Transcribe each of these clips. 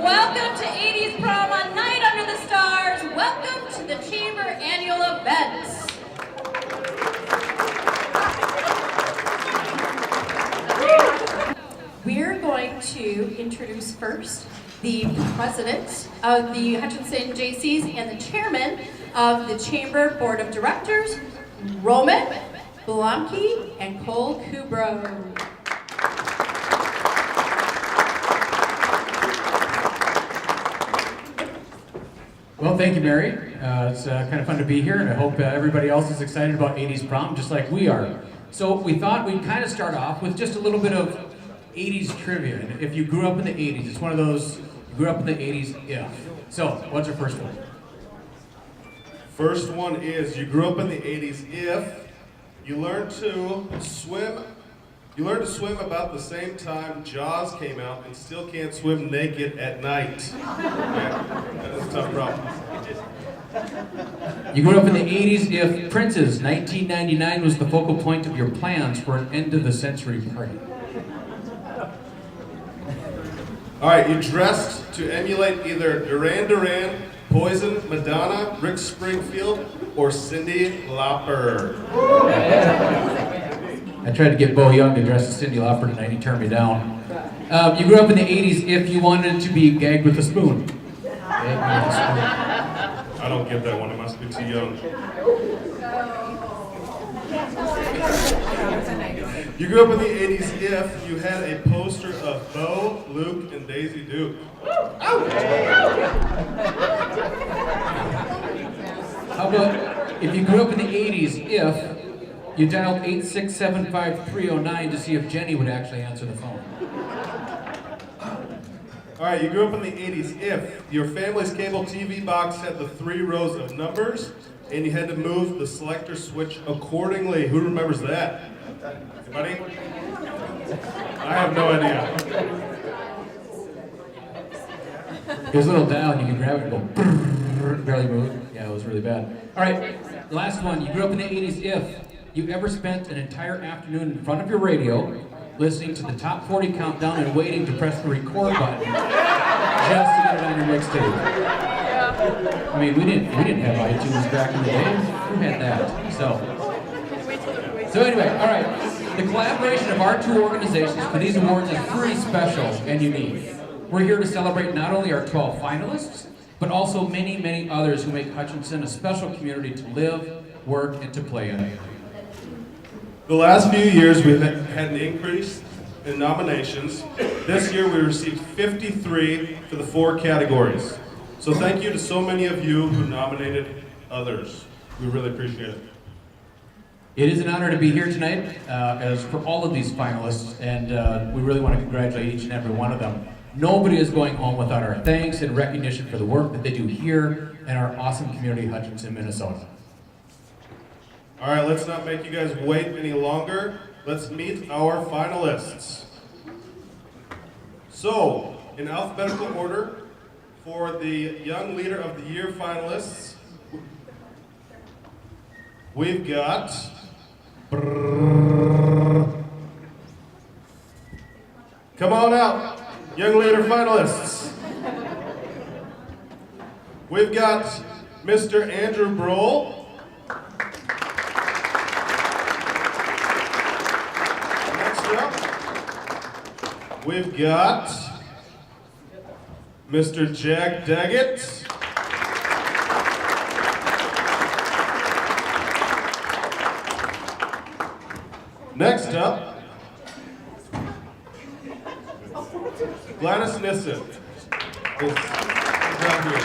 Welcome to 80s Prom on Night Under the Stars. Welcome to the Chamber Annual Events. We're going to introduce first the president of the Hutchinson Jaycees and the chairman of the Chamber Board of Directors, Roman Blomke and Cole Kubro. Well, thank you, Mary. It's kind of fun to be here, and I hope everybody else is excited about 80s Prom, just like we are. So we thought we'd kind of start off with just a little bit of 80s trivia. And if you grew up in the 80s, it's one of those, you grew up in the 80s if. So, what's your first one? First one is, you grew up in the 80s if you learned to swim about the same time Jaws came out and still can't swim naked at night. Yeah, that is a tough problem. You grew up in the 80s if Prince's 1999 was the focal point of your plans for an end-of-the-century party. All right, you dressed to emulate either Duran Duran, Poison, Madonna, Rick Springfield, or Cyndi Lauper. I tried to get Bo Young to dress as Cyndi Lauper tonight, he turned me down. You grew up in the 80s if you wanted to be gagged with a spoon. I don't get that one, I must be too young. You grew up in the 80s if you had a poster of Bo, Luke, and Daisy Duke. How about if you grew up in the 80s if you dialed 8675309 to see if Jenny would actually answer the phone? All right, you grew up in the 80s if your family's cable TV box had the 3 rows of numbers and you had to move the selector switch accordingly. Who remembers that? Anybody? I have no idea. There's a little dial and you can grab it and go brrr, barely move. Yeah, it was really bad. All right, last one. You grew up in the 80s if you ever spent an entire afternoon in front of your radio listening to the top 40 countdown and waiting to press the record button just to get it on your mixtape. I mean, we didn't have iTunes back in the day. Who had that? So anyway, all right. The collaboration of our two organizations for these awards is pretty special and unique. We're here to celebrate not only our 12 finalists, but also many, many others who make Hutchinson a special community to live, work, and to play in. The last few years we've had an increase in nominations. This year we received 53 for the 4 categories. So thank you to so many of you who nominated others. We really appreciate it. It is an honor to be here tonight as for all of these finalists, and we really want to congratulate each and every one of them. Nobody is going home without our thanks and recognition for the work that they do here in our awesome community, Hutchinson, Minnesota. All right, let's not make you guys wait any longer. Let's meet our finalists. So, in alphabetical order, for the Young Leader of the Year finalists, we've got... Come on out, Young Leader finalists. We've got Mr. Andrew Brohl. We've got Mr. Jack Daggett. Next up, Gladys Nissen. She's not here.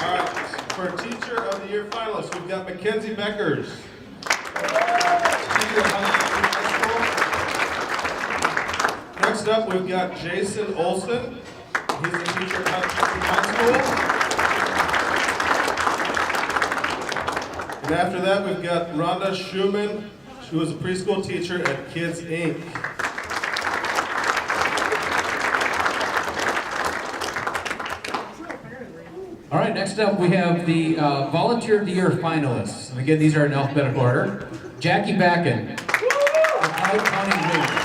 All right, for Teacher of the Year finalists, we've got Mackenzie Beckers. Next up, we've got Jason Olson. He's a teacher at Hutchinson High School. And after that, we've got Rhonda Schumann, who is a preschool teacher at Kids Inc. All right, next up we have the Volunteer of the Year finalists. And again, these are in alphabetical order. Jackie Backen, of Cloud County News.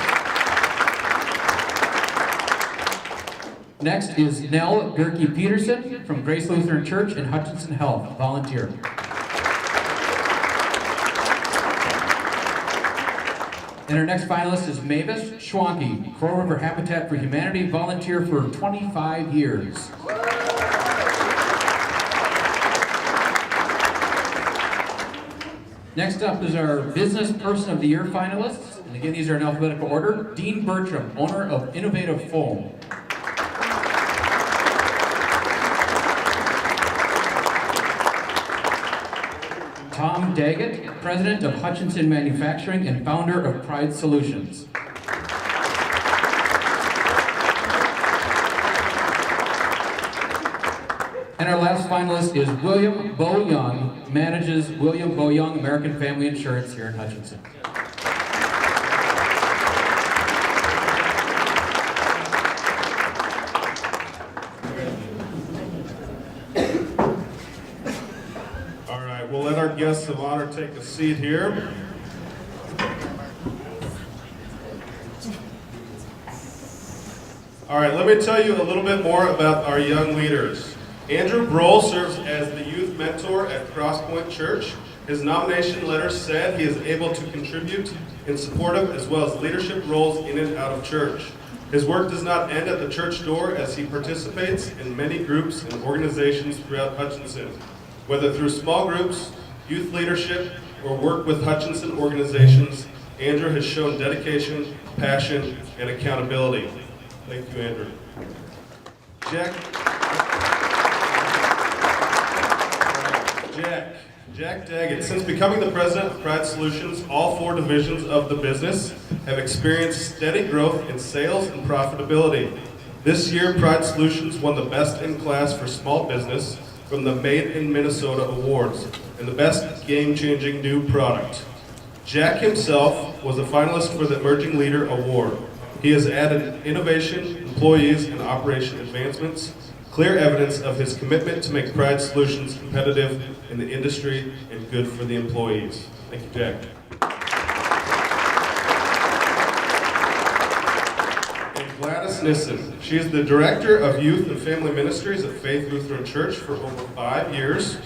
Next is Nell Gerke Peterson from Grace Lutheran Church in Hutchinson Health, volunteer. And our next finalist is Mavis Schwanke, Crow River Habitat for Humanity, volunteer for 25 years. Next up is our Business Person of the Year finalists. And again, these are in alphabetical order. Dean Bertram, owner of Innovative Foam. Tom Daggett, president of Hutchinson Manufacturing and founder of Pride Solutions. And our last finalist is William Bo Young, manages William Bo Young American Family Insurance here in Hutchinson. All right, we'll let our guests of honor take a seat here. All right, let me tell you a little bit more about our young leaders. Andrew Broll serves as the youth mentor at Crosspoint Church. His nomination letter said he is able to contribute in supportive as well as leadership roles in and out of church. His work does not end at the church door as he participates in many groups and organizations throughout Hutchinson. Whether through small groups, youth leadership, or work with Hutchinson organizations, Andrew has shown dedication, passion, and accountability. Thank you, Andrew. Jack Daggett. Since becoming the president of Pride Solutions, all 4 divisions of the business have experienced steady growth in sales and profitability. This year, Pride Solutions won the Best in Class for Small Business from the Made in Minnesota Awards and the Best Game-Changing New Product. Jack himself was a finalist for the Emerging Leader Award. He has added innovation, employees, and operation advancements, clear evidence of his commitment to make Pride Solutions competitive in the industry and good for the employees. Thank you, Jack. And Gladys Nissen. She is the Director of Youth and Family Ministries at Faith Lutheran Church for over 5 years.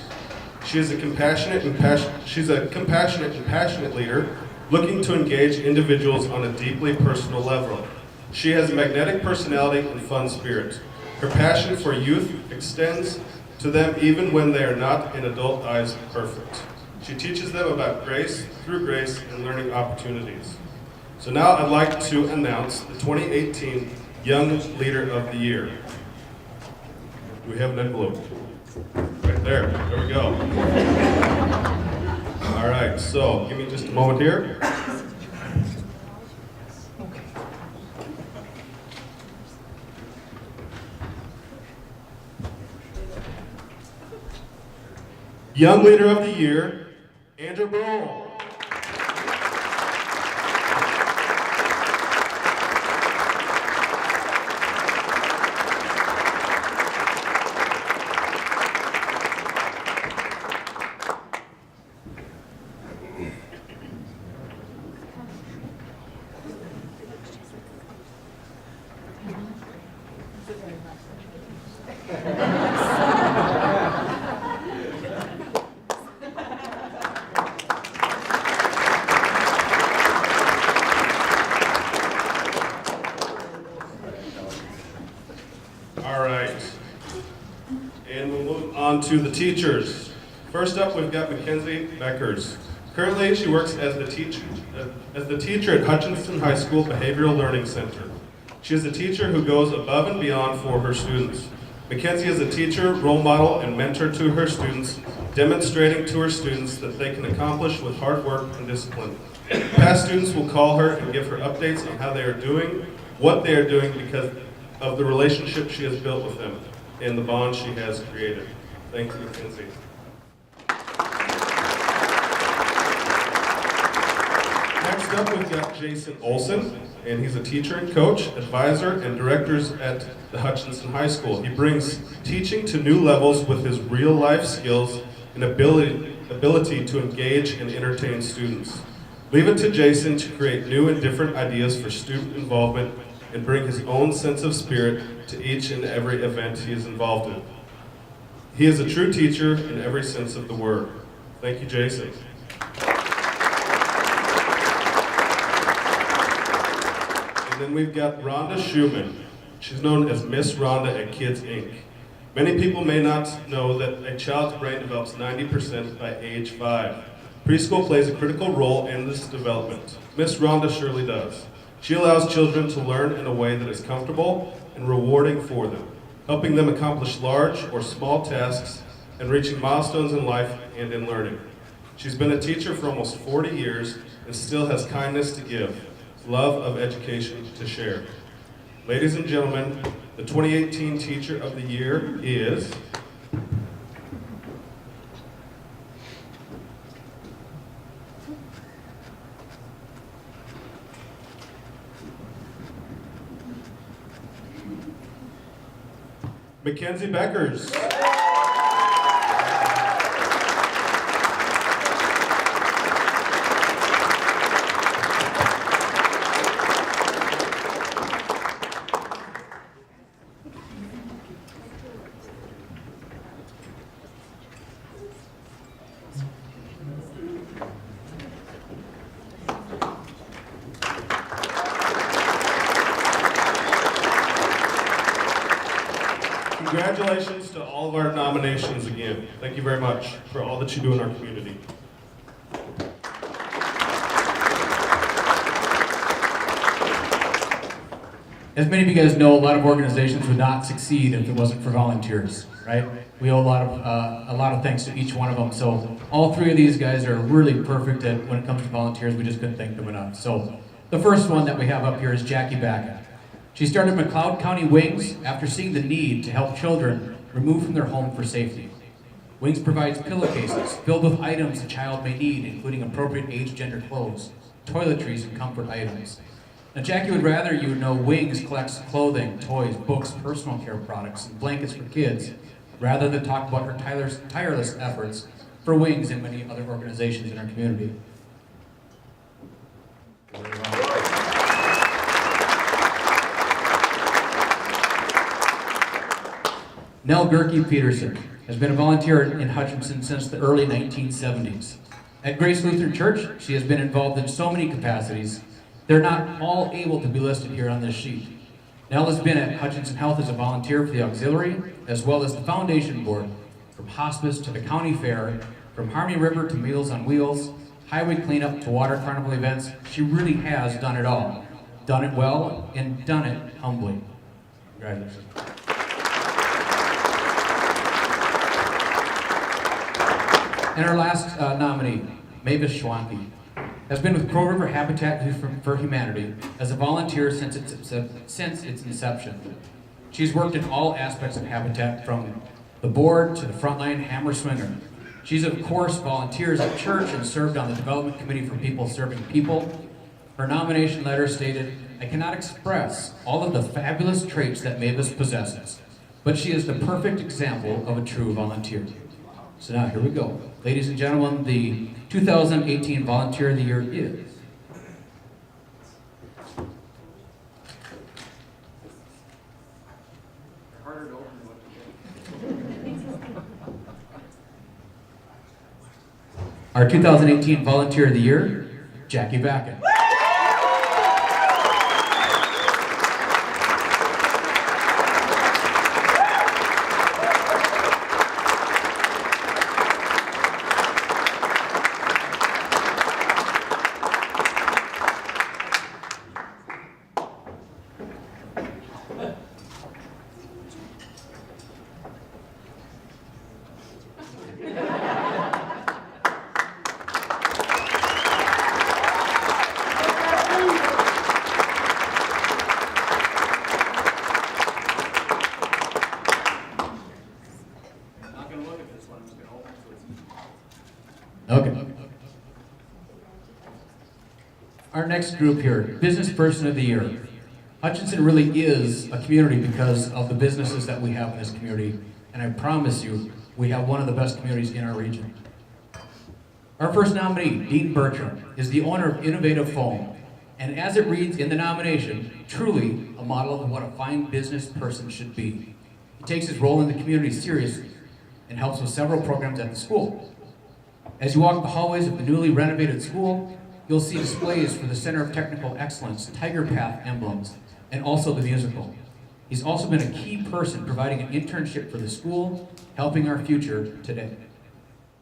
She is a compassionate and passionate leader looking to engage individuals on a deeply personal level. She has a magnetic personality and fun spirit. Her passion for youth extends to them even when they are not, in adult eyes, perfect. She teaches them about grace, through grace, and learning opportunities. So now I'd like to announce the 2018 Young Leader of the Year. Do we have an envelope? Right there. There we go. All right, so give me just a moment here. Young Leader of the Year, Andrew Broll. All right, and we'll move on to the teachers. First up, we've got Mackenzie Beckers. Currently, she works as the teacher at Hutchinson High School Behavioral Learning Center. She is a teacher who goes above and beyond for her students. Mackenzie is a teacher, role model, and mentor to her students, demonstrating to her students that they can accomplish with hard work and discipline. Past students will call her and give her updates on how they are doing, what they are doing because of the relationship she has built with them and the bond she has created. Thank you, Mackenzie. Next up, we've got Jason Olson, and he's a teacher and coach, advisor, and directors at the Hutchinson High School. He brings teaching to new levels with his real-life skills and ability to engage and entertain students. Leave it to Jason to create new and different ideas for student involvement and bring his own sense of spirit to each and every event he is involved in. He is a true teacher in every sense of the word. Thank you, Jason. And then we've got Rhonda Schumann. She's known as Miss Rhonda at Kids Inc. Many people may not know that a child's brain develops 90% by age 5. Preschool plays a critical role in this development. Miss Rhonda surely does. She allows children to learn in a way that is comfortable and rewarding for them, helping them accomplish large or small tasks and reaching milestones in life and in learning. She's been a teacher for almost 40 years and still has kindness to give, love of education to share. Ladies and gentlemen, the 2018 Teacher of the Year is Mackenzie Beckers. Congratulations to all of our nominations again. Thank you very much for all that you do in our community. As many of you guys know, a lot of organizations would not succeed if it wasn't for volunteers, right? We owe a lot of thanks to each one of them. So all three of these guys are really perfect at when it comes to volunteers. We just couldn't thank them enough. So the first one that we have up here is Jackie Backett. She started McLeod County Wings after seeing the need to help children removed from their home for safety. Wings provides pillowcases filled with items a child may need, including appropriate age, gender clothes, toiletries, and comfort items. Now, Jackie would rather you know Wings collects clothing, toys, books, personal care products, and blankets for kids, rather than talk about her tireless efforts for Wings and many other organizations in our community. Nell Gerke Peterson has been a volunteer in Hutchinson since the early 1970s. At Grace Lutheran Church, she has been involved in so many capacities. They're not all able to be listed here on this sheet. Nell has been at Hutchinson Health as a volunteer for the auxiliary, as well as the foundation board, from hospice to the county fair, from Harmony River to Meals on Wheels, highway cleanup to water carnival events. She really has done it all. Done it well and done it humbly. Congratulations. And our last nominee, Mavis Schwanke, has been with Crow River Habitat for Humanity as a volunteer since its inception. She's worked in all aspects of Habitat, from the board to the frontline hammer swinger. She's of course volunteers at church and served on the development committee for People Serving People. Her nomination letter stated, "I cannot express all of the fabulous traits that Mavis possesses, but she is the perfect example of a true volunteer." So now here we go. Ladies and gentlemen, the 2018 Volunteer of the Year is our 2018 Volunteer of the Year, Jackie Backett. Okay. Our next group here, Business Person of the Year. Hutchinson really is a community because of the businesses that we have in this community, and I promise you, we have one of the best communities in our region. Our first nominee, Dean Bertram, is the owner of Innovative Foam. and as it reads in the nomination, truly a model of what a fine business person should be. He takes his role in the community seriously and helps with several programs at the school. As you walk the hallways of the newly renovated school, you'll see displays for the Center of Technical Excellence, Tiger Path emblems, and also the musical. He's also been a key person providing an internship for the school, helping our future today.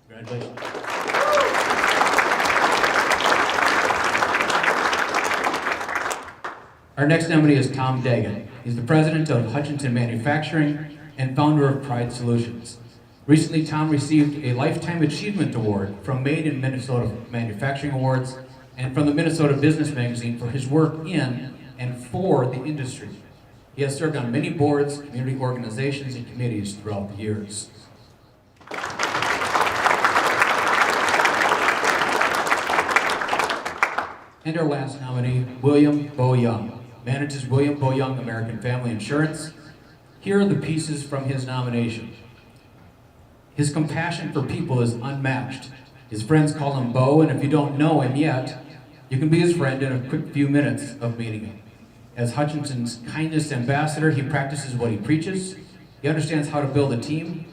Congratulations. Our next nominee is Tom Dagan. He's the president of Hutchinson Manufacturing and founder of Pride Solutions. Recently, Tom received a Lifetime Achievement Award from Made in Minnesota Manufacturing Awards and from the Minnesota Business Magazine for his work in and for the industry. He has served on many boards, community organizations, and committees throughout the years. And our last nominee, William Bo Young, manages William Bo Young American Family Insurance. Here are the pieces from his nomination. His compassion for people is unmatched. His friends call him Bo, and if you don't know him yet, you can be his friend in a quick few minutes of meeting him. As Hutchinson's kindness ambassador, he practices what he preaches. He understands how to build a team.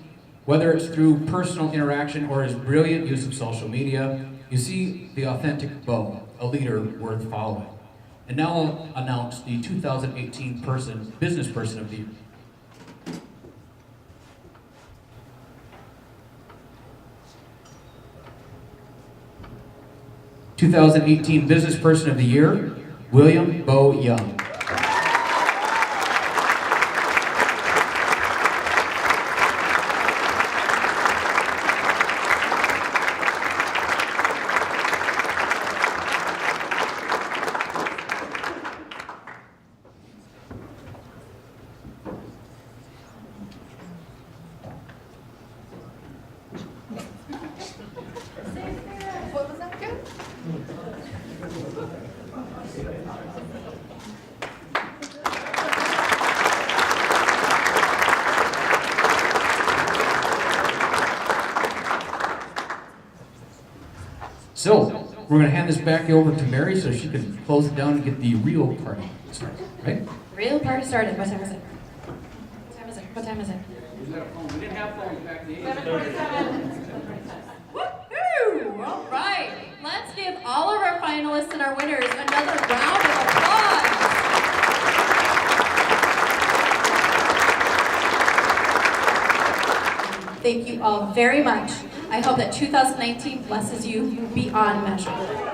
Whether it's through personal interaction or his brilliant use of social media, you see the authentic Bo, a leader worth following. And now I'll announce the 2018 Business Person of the Year. (2018) Business Person of the Year, William Bo Young. What was that good? So, we're going to hand this back over to Mary so she can close it down and get the real party started, right? Real party started. What time is it? What time is it? What time is it? We didn't have phones back then. 7:47. Woohoo! All right. Let's give all of our finalists and our winners another round of applause. Thank you all very much. I hope that 2019 blesses you beyond measure.